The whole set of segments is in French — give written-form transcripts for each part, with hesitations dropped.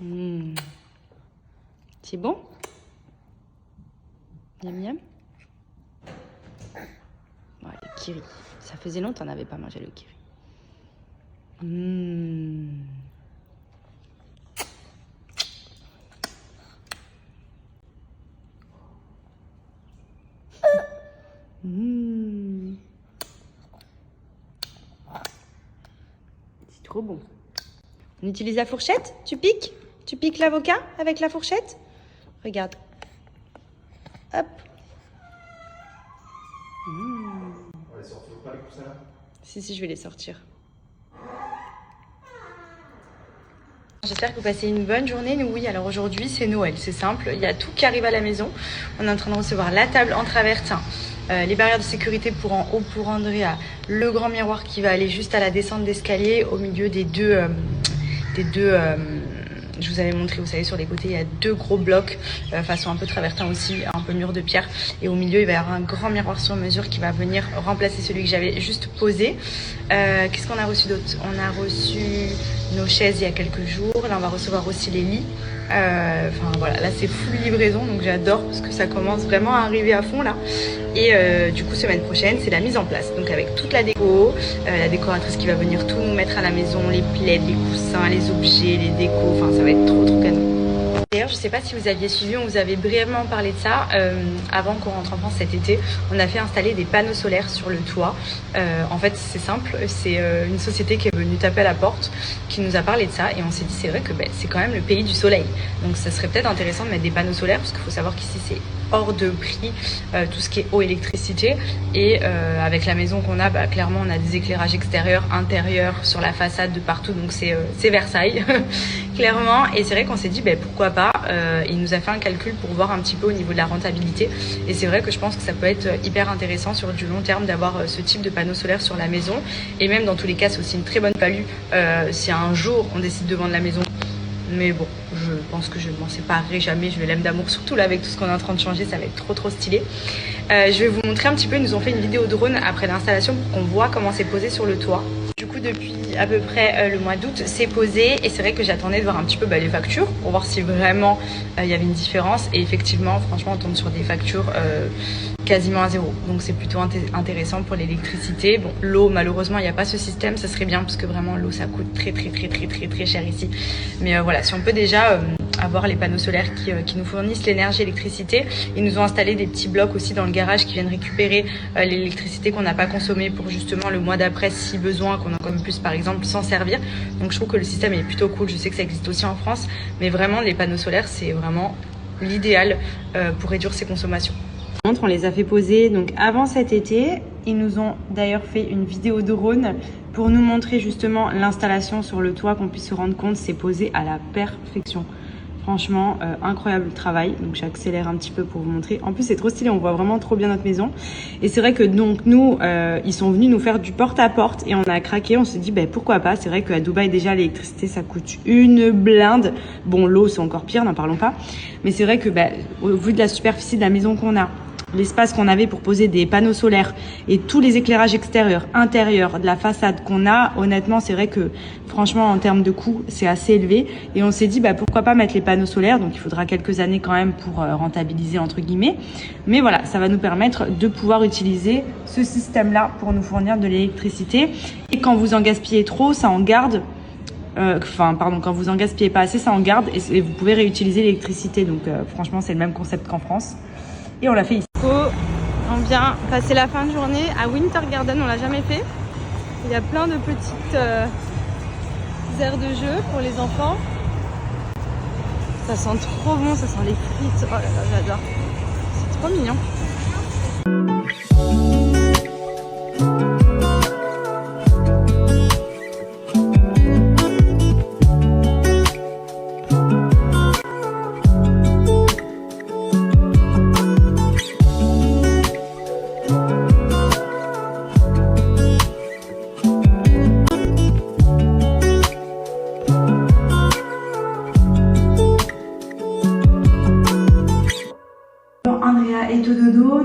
Mmh. C'est bon? Miam miam. Ouais, le kiri. Ça faisait longtemps qu'on n'avait pas mangé le kiri. Mmh. Mmh. C'est trop bon. On utilise la fourchette? Tu piques? Tu piques l'avocat avec la fourchette? Regarde. Hop. Mmh. On va les sortir ou pas les coussins là? Si, je vais les sortir. J'espère que vous passez une bonne journée. Nous, oui, alors aujourd'hui, c'est Noël. C'est simple. Il y a tout qui arrive à la maison. On est en train de recevoir la table en travertin, les barrières de sécurité pour en haut pour Andrea, le grand miroir qui va aller juste à la descente d'escalier au milieu des deux... je vous avais montré, vous savez, sur les côtés, il y a deux gros blocs façon un peu travertin aussi, un peu mur de pierre. Et au milieu, il va y avoir un grand miroir sur mesure qui va venir remplacer celui que j'avais juste posé. Qu'est-ce qu'on a reçu d'autre? On a reçu nos chaises il y a quelques jours. Là, on va recevoir aussi les lits. Enfin voilà, là c'est full livraison, donc j'adore parce que ça commence vraiment à arriver à fond là. Et du coup, semaine prochaine, c'est la mise en place. Donc avec toute la déco, la décoratrice qui va venir tout nous mettre à la maison, les plaids, les coussins, les objets, les décos. Enfin, ça va être trop canon. D'ailleurs, je ne sais pas si vous aviez suivi, on vous avait brièvement parlé de ça avant qu'on rentre en France cet été. On a fait installer des panneaux solaires sur le toit. En fait, c'est simple, c'est une société qui est venue taper à la porte, qui nous a parlé de ça et on s'est dit c'est vrai que c'est quand même le pays du soleil. Donc ça serait peut-être intéressant de mettre des panneaux solaires parce qu'il faut savoir qu'ici c'est hors de prix tout ce qui est eau, électricité et avec la maison qu'on a, clairement on a des éclairages extérieurs, intérieurs, sur la façade de partout, donc c'est Versailles clairement. Et c'est vrai qu'on s'est dit pourquoi pas, il nous a fait un calcul pour voir un petit peu au niveau de la rentabilité et c'est vrai que je pense que ça peut être hyper intéressant sur du long terme d'avoir ce type de panneaux solaires sur la maison et même dans tous les cas c'est aussi une très bonne value si un jour on décide de vendre la maison. Mais bon, je pense que je ne m'en séparerai jamais, je l'aime d'amour, surtout là avec tout ce qu'on est en train de changer, ça va être trop stylé. Je vais vous montrer un petit peu, ils nous ont fait une vidéo drone après l'installation pour qu'on voit comment c'est posé sur le toit. Du coup, depuis à peu près le mois d'août, c'est posé et c'est vrai que j'attendais de voir un petit peu les factures pour voir si vraiment il y avait une différence. Et effectivement, franchement, on tombe sur des factures quasiment à zéro. Donc c'est plutôt intéressant pour l'électricité. Bon, l'eau, malheureusement, il n'y a pas ce système, ça serait bien parce que vraiment l'eau, ça coûte très cher ici. Mais voilà, si on peut déjà avoir les panneaux solaires qui nous fournissent l'énergie, l'électricité. Ils nous ont installé des petits blocs aussi dans le garage qui viennent récupérer l'électricité qu'on n'a pas consommée pour justement le mois d'après si besoin, qu'on en comme plus par exemple s'en servir. Donc je trouve que le système est plutôt cool. Je sais que ça existe aussi en France, mais vraiment les panneaux solaires c'est vraiment l'idéal pour réduire ses consommations. On les a fait poser donc avant cet été. Ils nous ont d'ailleurs fait une vidéo drone pour nous montrer justement l'installation sur le toit, qu'on puisse se rendre compte c'est posé à la perfection. Franchement, incroyable le travail. Donc j'accélère un petit peu pour vous montrer. En plus c'est trop stylé, on voit vraiment trop bien notre maison. Et c'est vrai que donc nous, ils sont venus nous faire du porte-à-porte et on a craqué. On s'est dit pourquoi pas. C'est vrai qu'à Dubaï déjà l'électricité ça coûte une blinde. Bon, l'eau c'est encore pire, n'en parlons pas. Mais c'est vrai que au vu de la superficie de la maison qu'on a, l'espace qu'on avait pour poser des panneaux solaires et tous les éclairages extérieurs, intérieurs, de la façade qu'on a, honnêtement, c'est vrai que franchement, en termes de coût, c'est assez élevé. Et on s'est dit, pourquoi pas mettre les panneaux solaires. Donc, il faudra quelques années quand même pour rentabiliser, entre guillemets. Mais voilà, ça va nous permettre de pouvoir utiliser ce système-là pour nous fournir de l'électricité. Et quand vous en gaspillez trop, ça en garde. Quand vous en gaspillez pas assez, ça en garde et vous pouvez réutiliser l'électricité. Donc, franchement, c'est le même concept qu'en France. Et on l'a fait ici. On vient passer la fin de journée à Winter Garden, on l'a jamais fait. Il y a plein de petites aires de jeu pour les enfants. Ça sent trop bon, ça sent les frites. Oh là là, j'adore. C'est trop mignon.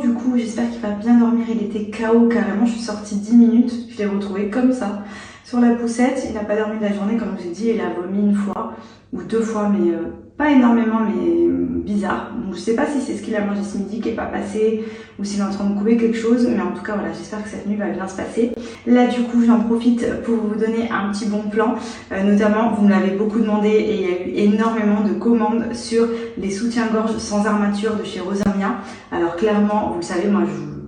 Du coup j'espère qu'il va bien dormir, il était KO carrément, je suis sortie 10 minutes, je l'ai retrouvé comme ça sur la poussette. Il n'a pas dormi de la journée, comme je vous ai dit, il a vomi une fois ou deux fois, mais pas énormément, mais bizarre. Donc je sais pas si c'est ce qu'il a mangé ce midi qui est pas passé ou s'il est en train de couper quelque chose, mais en tout cas voilà, j'espère que cette nuit va bien se passer. Là du coup j'en profite pour vous donner un petit bon plan, notamment vous me l'avez beaucoup demandé et il y a eu énormément de commandes sur les soutiens-gorge sans armature de chez Rosamia. Alors clairement, vous le savez, moi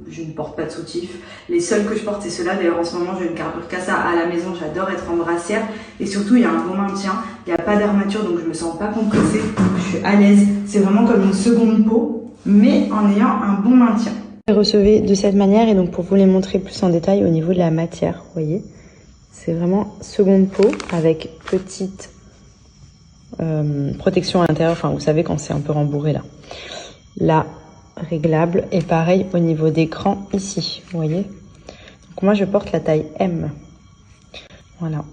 je ne porte pas de soutif. Les seuls que je porte, c'est ceux-là. D'ailleurs, en ce moment, je ne carbure qu'à ça à la maison. J'adore être en brassière. Et surtout, il y a un bon maintien. Il n'y a pas d'armature, donc je me sens pas compressée. Je suis à l'aise. C'est vraiment comme une seconde peau, mais en ayant un bon maintien. Je les recevais de cette manière. Et donc, pour vous les montrer plus en détail au niveau de la matière, vous voyez, c'est vraiment seconde peau avec petite protection à l'intérieur. Enfin, vous savez, quand c'est un peu rembourré là. Là, réglable, et pareil au niveau d'écran ici, vous voyez. Donc moi je porte la taille M, voilà,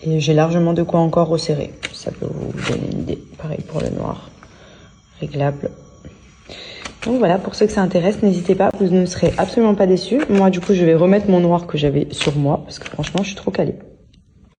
et j'ai largement de quoi encore resserrer, ça peut vous donner une idée. Pareil pour le noir, réglable. Donc voilà, pour ceux que ça intéresse, n'hésitez pas, vous ne serez absolument pas déçus. Moi du coup je vais remettre mon noir que j'avais sur moi parce que franchement je suis trop calée.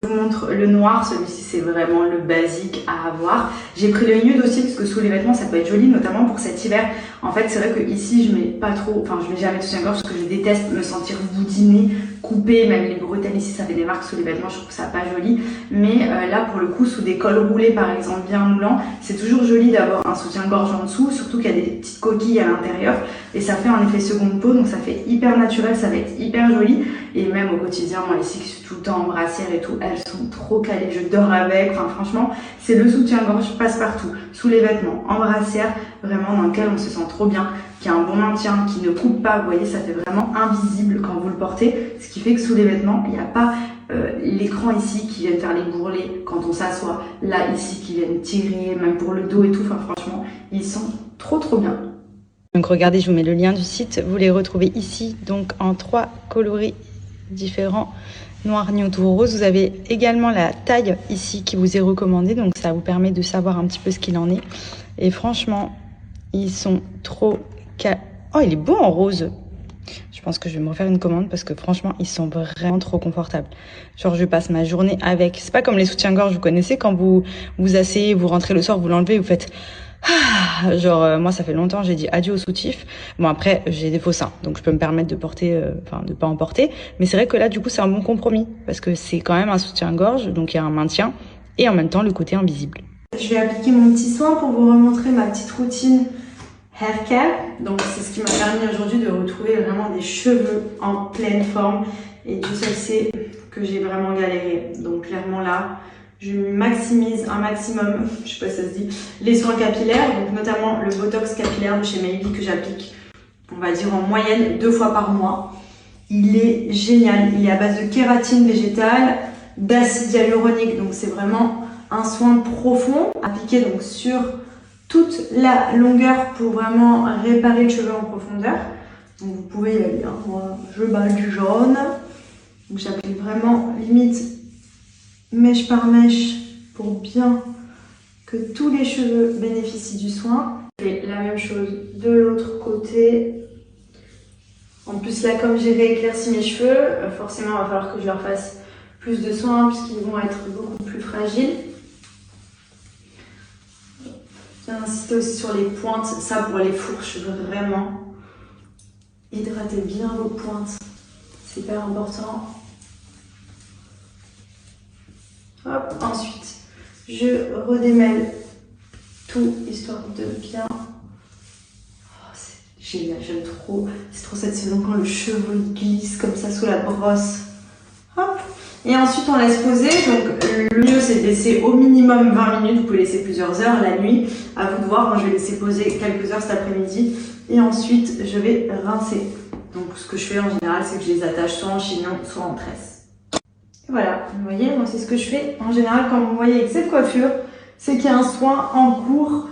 Je vous montre le noir, celui-ci c'est vraiment le basique à avoir. J'ai pris le nude aussi parce que sous les vêtements ça peut être joli, notamment pour cet hiver. En fait c'est vrai que ici je mets pas trop, enfin je mets jamais de soutien-gorge parce que je déteste me sentir boudinée, coupée, même les bretelles ici ça fait des marques sous les vêtements, je trouve ça pas joli. Mais là pour le coup sous des cols roulés par exemple bien moulants, c'est toujours joli d'avoir un soutien-gorge en dessous, surtout qu'il y a des petites coquilles à l'intérieur et ça fait un effet seconde peau, donc ça fait hyper naturel, ça va être hyper joli. Et même au quotidien, moi ici qui suis tout le temps en brassière et tout, elles sont trop calées, je dors avec, enfin franchement, c'est le soutien-gorge passe-partout, sous les vêtements, en brassière, vraiment dans lequel on se sent trop bien, qui a un bon maintien, qui ne coupe pas, vous voyez, ça fait vraiment invisible quand vous le portez, ce qui fait que sous les vêtements, il n'y a pas l'écran ici qui vient faire les bourrelets quand on s'assoit, là ici qui viennent tirer, même pour le dos et tout, enfin franchement, ils sont trop bien. Donc regardez, je vous mets le lien du site, vous les retrouvez ici, donc en 3 coloris différents, noir, nude ou rose. Vous avez également la taille ici qui vous est recommandée, donc ça vous permet de savoir un petit peu ce qu'il en est. Et franchement, ils sont trop... Oh, il est beau en rose. Je pense que je vais me refaire une commande parce que franchement, ils sont vraiment trop confortables. Genre, je passe ma journée avec. C'est pas comme les soutiens-gorge, vous connaissez, quand vous vous asseyez, vous rentrez le soir, vous l'enlevez, vous faites... Ah, genre moi ça fait longtemps j'ai dit adieu au soutif. Bon après j'ai des faux seins donc je peux me permettre de porter, enfin de pas en porter, mais c'est vrai que là du coup c'est un bon compromis parce que c'est quand même un soutien-gorge, donc il y a un maintien et en même temps le côté invisible. Je vais appliquer mon petit soin pour vous remontrer ma petite routine hair care. Donc c'est ce qui m'a permis aujourd'hui de retrouver vraiment des cheveux en pleine forme et Dieu seul sait que j'ai vraiment galéré. Donc clairement là je maximise un maximum, je sais pas si ça se dit, les soins capillaires, donc notamment le botox capillaire de chez Maybe que j'applique, on va dire en moyenne 2 fois par mois. Il est génial, il est à base de kératine végétale, d'acide hyaluronique, donc c'est vraiment un soin profond, appliqué donc sur toute la longueur pour vraiment réparer le cheveu en profondeur. Donc vous pouvez y aller, hein. Moi je bats du jaune, donc j'applique vraiment limite mèche par mèche pour bien que tous les cheveux bénéficient du soin. Et la même chose de l'autre côté. En plus là, comme j'ai rééclairci mes cheveux, forcément il va falloir que je leur fasse plus de soins puisqu'ils vont être beaucoup plus fragiles. J'ai insisté aussi sur les pointes, ça pour les fourches, vraiment. Hydratez bien vos pointes, c'est hyper important. Hop, ensuite, je redémêle tout, histoire de bien... Oh, c'est génial, j'aime trop. C'est trop cette saison quand le cheveu glisse comme ça sous la brosse. Hop. Et ensuite, on laisse poser. Donc, le mieux, c'est de laisser au minimum 20 minutes. Vous pouvez laisser plusieurs heures la nuit. À vous de voir. Moi, je vais laisser poser quelques heures cet après-midi. Et ensuite, je vais rincer. Donc, ce que je fais en général, c'est que je les attache soit en chignon, soit en tresse. Voilà, vous voyez, moi c'est ce que je fais en général quand vous me voyez avec cette coiffure, c'est qu'il y a un soin en cours.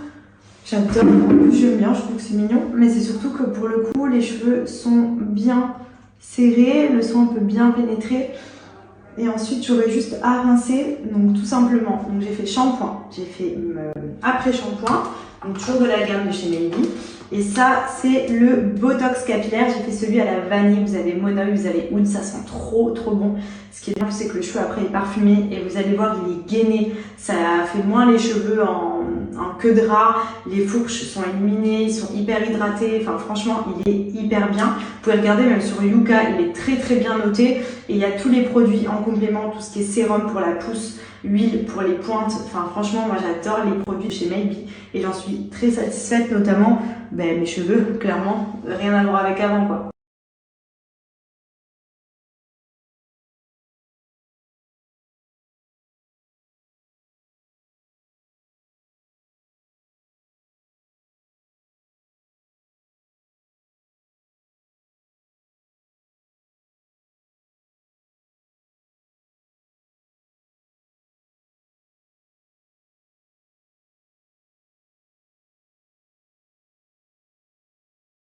J'adore, en plus j'aime bien, je trouve que c'est mignon, mais c'est surtout que pour le coup, les cheveux sont bien serrés, le soin peut bien pénétrer. Et ensuite, j'aurai juste à rincer, donc tout simplement. Donc j'ai fait shampoing, j'ai fait après-shampoing. donc toujours de la gamme de chez Maybe. Et ça, c'est le Botox capillaire. J'ai fait celui à la vanille. Vous avez Monoï, vous avez Oud. Ça sent trop bon. Ce qui est bien, c'est que le cheveu après est parfumé. Et vous allez voir, il est gainé. Ça fait moins les cheveux en queue de rat. Les fourches sont éliminées. Ils sont hyper hydratés. Enfin, franchement, il est hyper bien. Vous pouvez regarder même sur Yuka. Il est très bien noté. Et il y a tous les produits en complément. Tout ce qui est sérum pour la pousse, huile pour les pointes. Enfin, franchement, moi, j'adore les produits de chez Maybe. Et j'en suis très satisfaite, notamment mes cheveux, clairement, rien à voir avec avant, quoi.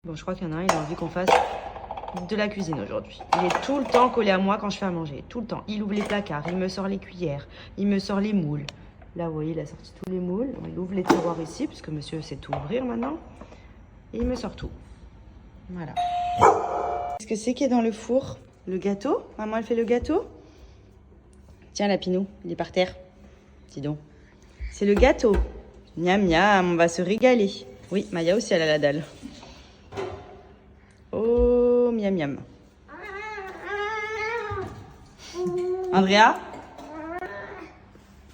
Bon, je crois qu'il y en a un, il a envie qu'on fasse de la cuisine aujourd'hui. Il est tout le temps collé à moi quand je fais à manger. Tout le temps. Il ouvre les placards, il me sort les cuillères, il me sort les moules. Là, vous voyez, il a sorti tous les moules. Il ouvre les tiroirs ici, puisque monsieur sait tout ouvrir maintenant. Et il me sort tout. Voilà. Qu'est-ce que c'est qui est dans le four? Le gâteau? Maman, elle fait le gâteau? Tiens, Lapinou, il est par terre. Dis donc. C'est le gâteau. Miam, miam, on va se régaler. Oui, Maya aussi, elle a la dalle. Oh, miam miam. Andrea?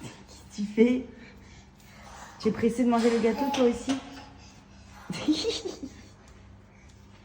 Qu'est-ce que tu fais? Tu es pressée de manger le gâteau toi aussi?